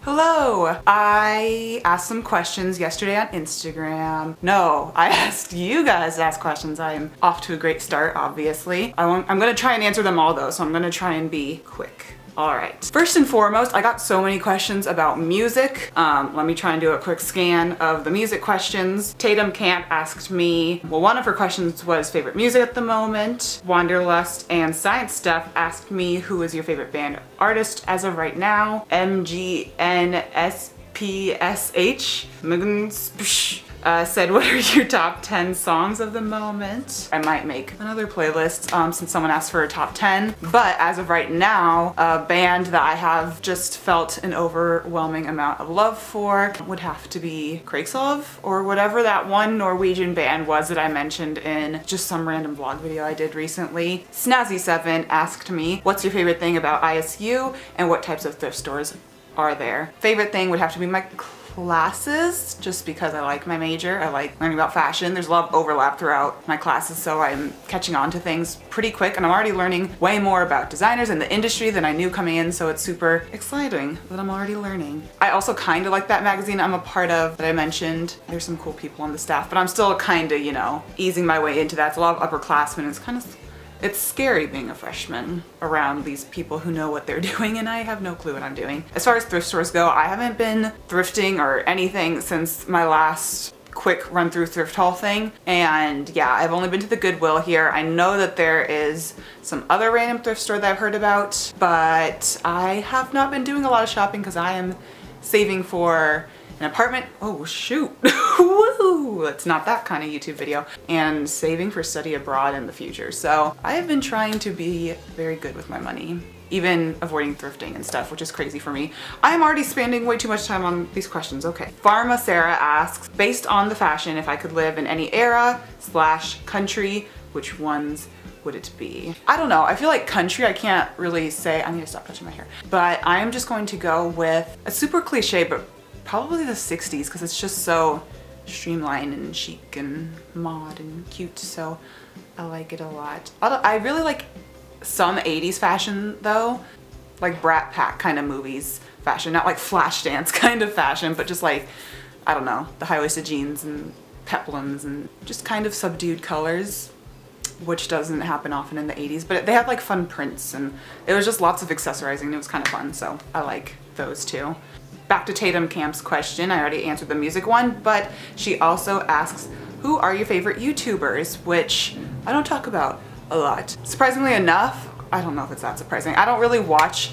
Hello! I asked some questions yesterday on Instagram. No, I asked you guys to ask questions. I'm off to a great start, obviously. I'm gonna try and answer them all though, so I'm gonna try and be quick. Alright. First and foremost, I got so many questions about music. Let me try and do a quick scan of the music questions. Tatum Camp asked me, well, one of her questions was favorite music at the moment. Wanderlust and Science Stuff asked me who is your favorite band artist as of right now. MGNSPSH said, what are your top 10 songs of the moment? I might make another playlist since someone asked for a top 10. But as of right now, a band that I have just felt an overwhelming amount of love for would have to be Kråkesølv, or whatever that one Norwegian band was that I mentioned in just some random vlog video I did recently. Snazzy7 asked me, what's your favorite thing about ISU and what types of thrift stores are there? Favorite thing would have to be my classes, just because I like my major. I like learning about fashion. There's a lot of overlap throughout my classes, so I'm catching on to things pretty quick, and I'm already learning way more about designers and the industry than I knew coming in, so it's super exciting that I'm already learning. I also kind of like that magazine I'm a part of that I mentioned. There's some cool people on the staff, but I'm still kind of, you know, easing my way into that. It's a lot of upperclassmen. It's scary being a freshman around these people who know what they're doing, and I have no clue what I'm doing. As far as thrift stores go, I haven't been thrifting or anything since my last quick run through thrift haul thing, and yeah, I've only been to the Goodwill here. I know that there is some other random thrift store that I've heard about, but I have not been doing a lot of shopping because I am saving for an apartment. Oh shoot. Woo! It's not that kind of YouTube video. And saving for study abroad in the future. So I have been trying to be very good with my money, even avoiding thrifting and stuff, which is crazy for me. I am already spending way too much time on these questions. Okay. Pharma Sarah asks, based on the fashion, if I could live in any era / country, which ones would it be? I don't know. I feel like country, I can't really say. I need to stop touching my hair. But I am just going to go with a super cliche, but probably the 60s, because it's just so streamlined and chic and mod and cute, so I like it a lot. I really like some 80s fashion though, like Brat Pack kind of movies fashion, not like Flashdance kind of fashion, but just like, I don't know, the high-waisted jeans and peplums and just kind of subdued colors, which doesn't happen often in the 80s, but they had like fun prints and it was just lots of accessorizing. It was kind of fun, so I like those too. Back to Tatum Camp's question, I already answered the music one, but she also asks, who are your favorite YouTubers? Which I don't talk about a lot. Surprisingly enough, I don't know if it's that surprising, I don't really watch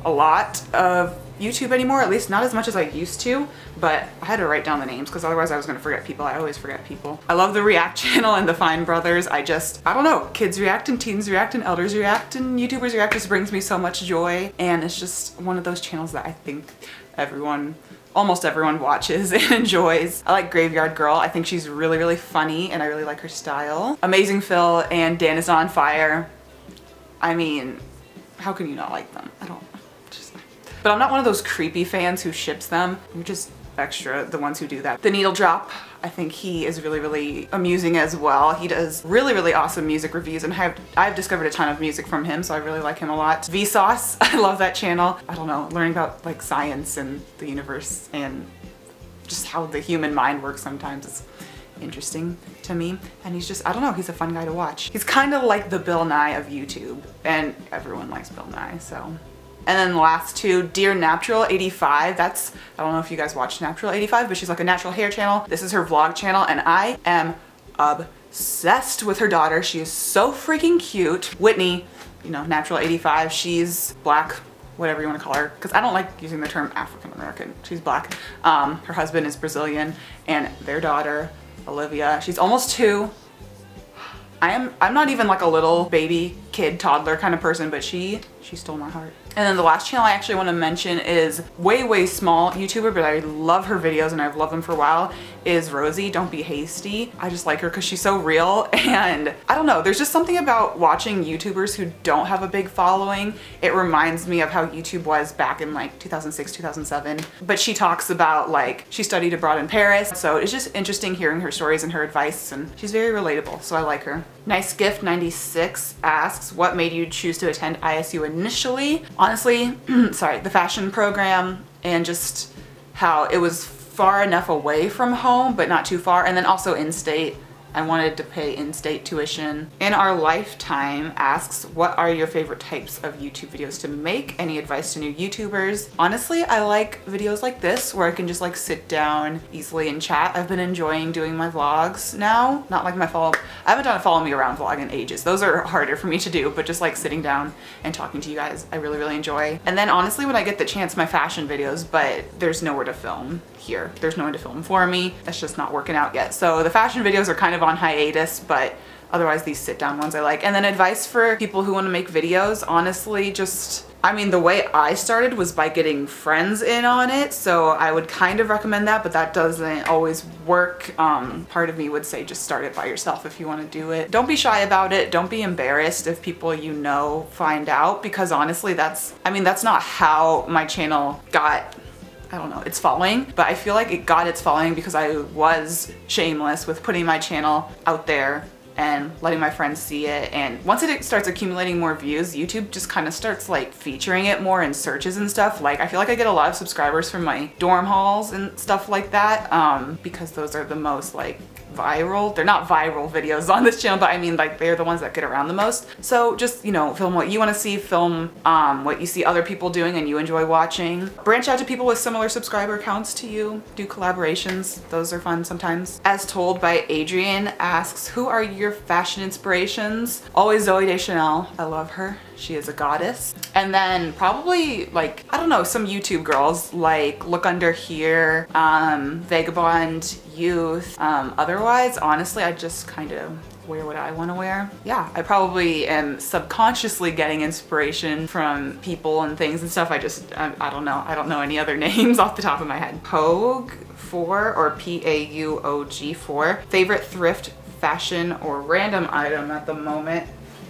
a lot of YouTube anymore, at least not as much as I used to, but I had to write down the names because otherwise I was gonna forget people. I always forget people. I love the React channel and the Fine Brothers. I don't know, kids react and teens react and elders react and YouTubers react just brings me so much joy, and it's just one of those channels that I think almost everyone watches and enjoys. I like Graveyard Girl. I think she's really, really funny and I really like her style. Amazing Phil and Dan is on Fire. I mean, how can you not like them? But I'm not one of those creepy fans who ships them. I'm just extra, the ones who do that. The Needle Drop, I think he is really, really amusing as well. He does really, really awesome music reviews, and I've discovered a ton of music from him, so I really like him a lot. Vsauce, I love that channel. I don't know, learning about like science and the universe and just how the human mind works sometimes is interesting to me. And he's just, I don't know, he's a fun guy to watch. He's kind of like the Bill Nye of YouTube, and everyone likes Bill Nye, so. And then the last two, Dear Natural 85, that's, I don't know if you guys watch Natural 85, but she's like a natural hair channel. This is her vlog channel, and I am obsessed with her daughter. She is so freaking cute. Whitney, you know, Natural 85, she's black, whatever you want to call her, because I don't like using the term African American. She's black. Her husband is Brazilian, and their daughter, Olivia, she's almost 2. I'm not even like a little baby kid toddler kind of person, but she stole my heart. And then the last channel I actually want to mention is way small YouTuber, but I love her videos and I've loved them for a while, is Rosie, Don't Be Hasty. I just like her because she's so real, and I don't know, there's just something about watching YouTubers who don't have a big following. It reminds me of how YouTube was back in like 2006, 2007. But she talks about like, she studied abroad in Paris, so it's just interesting hearing her stories and her advice, and she's very relatable, so I like her. Nice Gift 96 asks, what made you choose to attend ISU in initially. Honestly, sorry, the fashion program and just how it was far enough away from home, but not too far, and then also in-state. I wanted to pay in-state tuition. In Our Lifetime asks, what are your favorite types of YouTube videos to make? Any advice to new YouTubers? Honestly, I like videos like this where I can just like sit down easily and chat. I've been enjoying doing my vlogs now. Not like my I haven't done a follow me around vlog in ages. Those are harder for me to do, but just like sitting down and talking to you guys, I really, really enjoy. And then honestly, when I get the chance, my fashion videos, but there's nowhere to film here. There's no one to film for me. That's just not working out yet. So the fashion videos are kind of on hiatus, but otherwise these sit down ones I like. And then advice for people who want to make videos, honestly, just, I mean, the way I started was by getting friends in on it. So I would kind of recommend that, but that doesn't always work. Part of me would say just start it by yourself if you want to do it. Don't be shy about it. Don't be embarrassed if people you know find out, because honestly, that's not how my channel got, I don't know, its following, but I feel like it got its following because I was shameless with putting my channel out there and letting my friends see it. And once it starts accumulating more views, YouTube just kind of starts like featuring it more in searches and stuff. Like I feel like I get a lot of subscribers from my dorm halls and stuff like that, because those are the most like viral. They're not viral videos on this channel, but I mean like they're the ones that get around the most. So just, you know, film what you want to see, film what you see other people doing and you enjoy watching. Branch out to people with similar subscriber counts to you. Do collaborations. Those are fun sometimes. As Told by Adrian asks, who are your fashion inspirations? Always Zooey Deschanel. I love her. She is a goddess. And then probably like, I don't know, some YouTube girls like Look Under Here, Vagabond Youth. Otherwise, honestly, I just kind of wear what I want to wear. Yeah, I probably am subconsciously getting inspiration from people and things and stuff. I don't know. I don't know any other names off the top of my head. Paug4 or Paug4. Favorite thrift, fashion, or random item at the moment?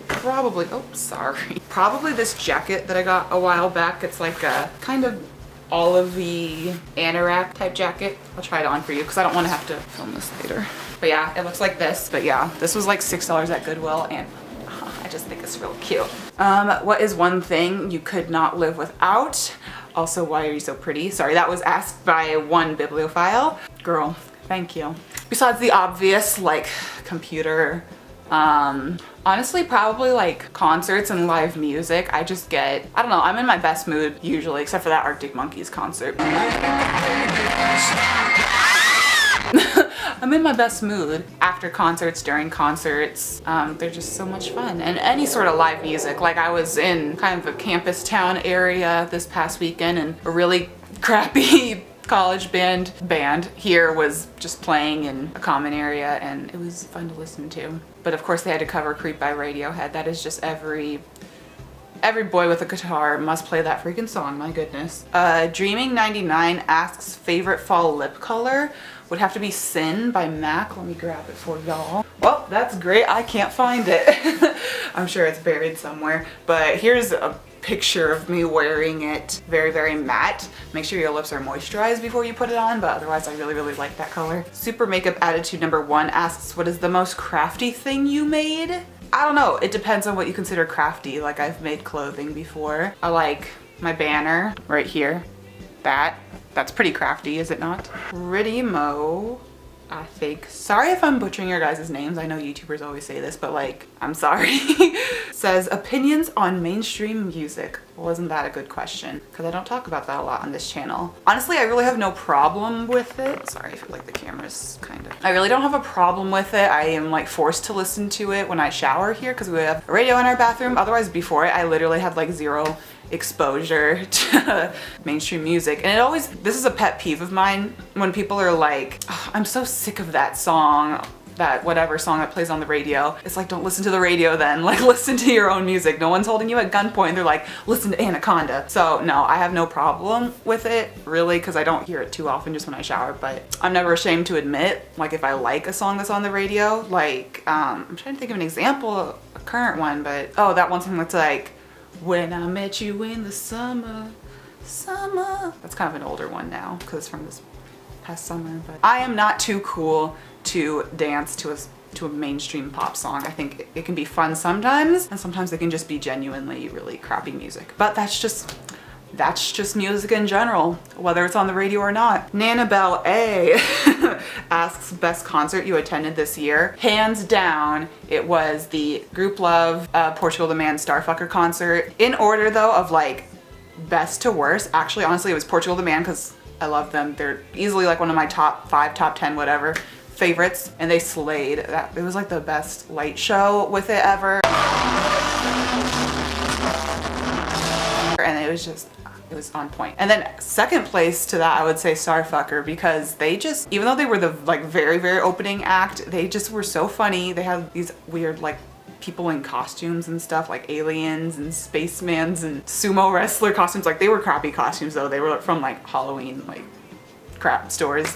Probably, oh, sorry. Probably this jacket that I got a while back. It's like a kind of olivey anorak type jacket. I'll try it on for you because I don't want to have to film this later. But yeah, it looks like this. But yeah, this was like $6 at Goodwill and I just think it's real cute. What is one thing you could not live without? Also, why are you so pretty? Sorry, that was asked by one bibliophile. Girl, thank you. Besides the obvious, like computer, honestly, probably like concerts and live music. I just get, I don't know, I'm in my best mood usually, except for that Arctic Monkeys concert. I'm in my best mood after concerts, during concerts. They're just so much fun. And any sort of live music. Like I was in kind of a campus town area this past weekend and a really crappy college band here was just playing in a common area and it was fun to listen to. But of course they had to cover Creep by Radiohead. That is just every boy with a guitar must play that freaking song, my goodness. Dreaming99 asks, favorite fall lip color? Would have to be Sin by MAC. Let me grab it for y'all. Well, that's great. I can't find it. I'm sure it's buried somewhere. But here's a picture of me wearing it. Very, very matte. Make sure your lips are moisturized before you put it on, but otherwise I really, really like that color. Super Makeup Attitude #1 asks, what is the most crafty thing you made? I don't know. It depends on what you consider crafty. Like I've made clothing before. I like my banner right here. That's pretty crafty, is it not? Pretty Mo, I think. Sorry if I'm butchering your guys' names. I know YouTubers always say this, but like, I'm sorry. Says, opinions on mainstream music. Wasn't that a good question? Because I don't talk about that a lot on this channel. Honestly, I really have no problem with it. Sorry, I feel like the camera's kind of... I really don't have a problem with it. I am like forced to listen to it when I shower here because we have a radio in our bathroom. Otherwise, before it, I literally had like zero exposure to mainstream music. And it always, this is a pet peeve of mine when people are like, oh, I'm so sick of that song, that whatever song that plays on the radio. It's like, don't listen to the radio then, like listen to your own music. No one's holding you at gunpoint. They're like, listen to Anaconda. So no, I have no problem with it really because I don't hear it too often just when I shower, but I'm never ashamed to admit like if I like a song that's on the radio, like I'm trying to think of an example, a current one, but oh, that one song that's like, when I met you in the summer. That's kind of an older one now because it's from this past summer, but I am not too cool to dance to a to a mainstream pop song. I think it can be fun sometimes, and sometimes it can just be genuinely really crappy music. But that's just music in general, whether it's on the radio or not. Nanabelle A asks, best concert you attended this year? Hands down, it was the Group Love Portugal the Man Starfucker concert. In order though of like best to worst, actually honestly it was Portugal the Man because I love them. They're easily like one of my top 5, top 10, whatever favorites, and they slayed. It was like the best light show with it ever. And it was on point. And then second place to that, I would say Starfucker, because they just, even though they were the like very, very opening act, they just were so funny. They had these weird like people in costumes and stuff, like aliens and spacemans and sumo wrestler costumes. Like they were crappy costumes though. They were from like Halloween like crap stores.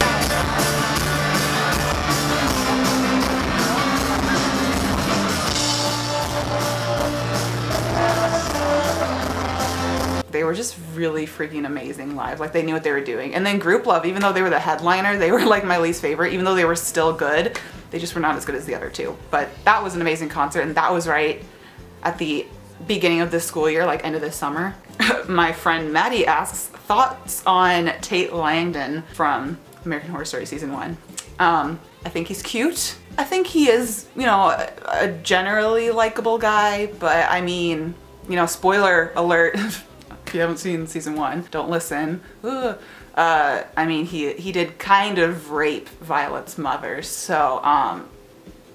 They were just really freaking amazing live. Like they knew what they were doing. And then Group Love, even though they were the headliner, they were like my least favorite. Even though they were still good, they just were not as good as the other two. But that was an amazing concert, and that was right at the beginning of this school year, like end of this summer. My friend Maddie asks, thoughts on Tate Langdon from American Horror Story Season 1. I think he's cute. I think he is, you know, a generally likable guy, but I mean, you know, spoiler alert. If you haven't seen Season 1, don't listen. I mean, he did kind of rape Violet's mother, so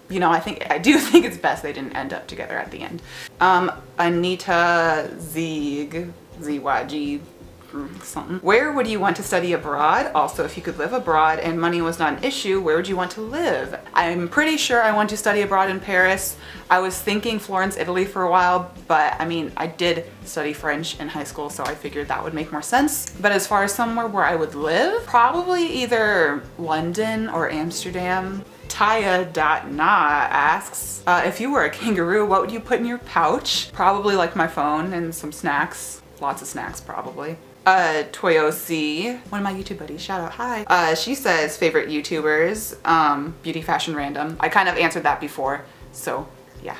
you know, I do think it's best they didn't end up together at the end. Anita ZYG something. Where would you want to study abroad? Also, if you could live abroad and money was not an issue, where would you want to live? I'm pretty sure I want to study abroad in Paris. I was thinking Florence, Italy for a while, but I mean, I did study French in high school, so I figured that would make more sense. But as far as somewhere where I would live, probably either London or Amsterdam. Taya.na asks, if you were a kangaroo, what would you put in your pouch? Probably like my phone and some snacks. Lots of snacks, probably. Toyosi, one of my YouTube buddies, shout out, hi. She says favorite YouTubers, beauty, fashion, random. I kind of answered that before, so yeah.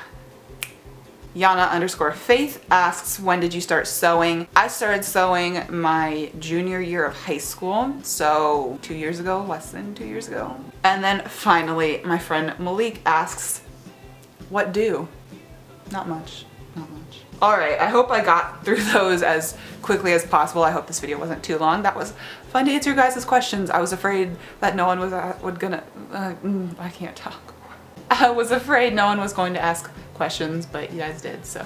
Yana_Faith asks, when did you start sewing? I started sewing my junior year of high school, so 2 years ago, less than 2 years ago. And then finally, my friend Malik asks, what do? Not much, not much. All right, I hope I got through those as quickly as possible. I hope this video wasn't too long. That was fun to answer your guys' questions. I was afraid that no one was I can't talk. I was afraid no one was going to ask questions, but you guys did, so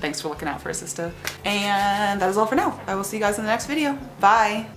thanks for looking out for a sister. And that is all for now. I will see you guys in the next video. Bye.